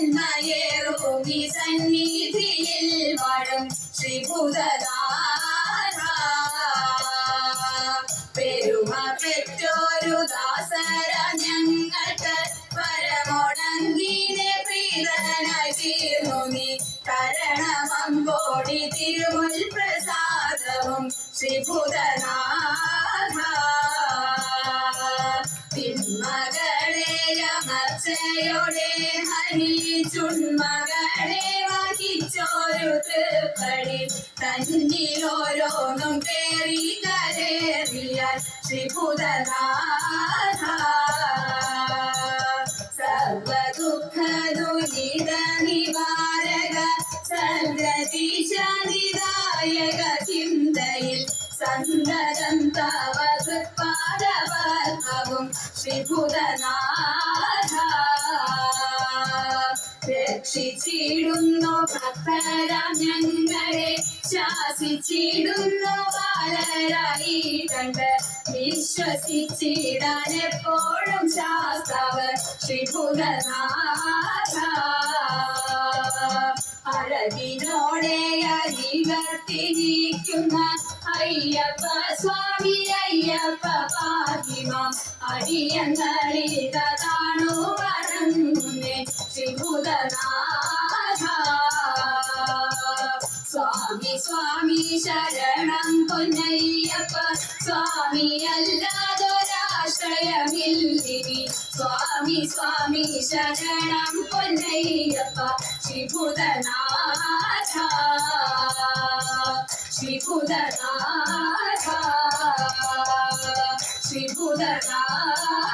ജന്മയേറൂമി സന്നിധിയിൽ വാഴും ശ്രീഭൂതനാഥ പെരുമ പെറ്റോരു ദാസര ഞങ്ങൾക്ക് പരമോടങ്കിനെ പ്രീതനായി തീർന്നു നീ കരണമമ്പോടി തിരുമുൽ പ്രസാദവും ശ്രീഭൂതനാഥ തിന്മകളെയമർച്ചയോടെ ഹനിച്ചുൺമകളെ വഹിച്ചോരു തൃപ്പടി തന്നിലോരോന്നും കേറി കരേറിയാൽ ശ്രീഭൂതനാഥ സർവദുഃഖദുരിത നിവാരക സർഗതിശാദിദായക ചിന്തയിൽ സന്തതം തവ തൃപ്പാദപദ്മവും ശ്രീഭൂതനാഥ രക്ഷിച്ചിടുന്നു ഭക്തരാം ഞങ്ങളെ ശാസിച്ചിടുന്നു ബാലരായി കണ്ട് വിശ്വസിച്ചിടാൻ എപ്പോഴും ശാസ്താവ് ശ്രീഭൂതനാഥ അഴകിനോടെ അരികത്തിരിക്കുന്ന അയ്യപ്പ സ്വാമി അയ്യപ്പ പാഹിമാം അടിയങ്ങളിതാണു വണങ്ങുന്നേ ശ്രീഭൂതനാഥ സ്വാമി സ്വാമി ശരണം പൊന്നയ്യപ്പ സ്വാമി അല്ലാതൊരാശ്രയമില്ലിനി സ്വാമി സ്വാമി ശരണം പൊന്നയ്യപ്പ ശ്രീഭൂതനാഥ ശ്രീഭൂതനാഥ ശ്രീഭൂതനാഥ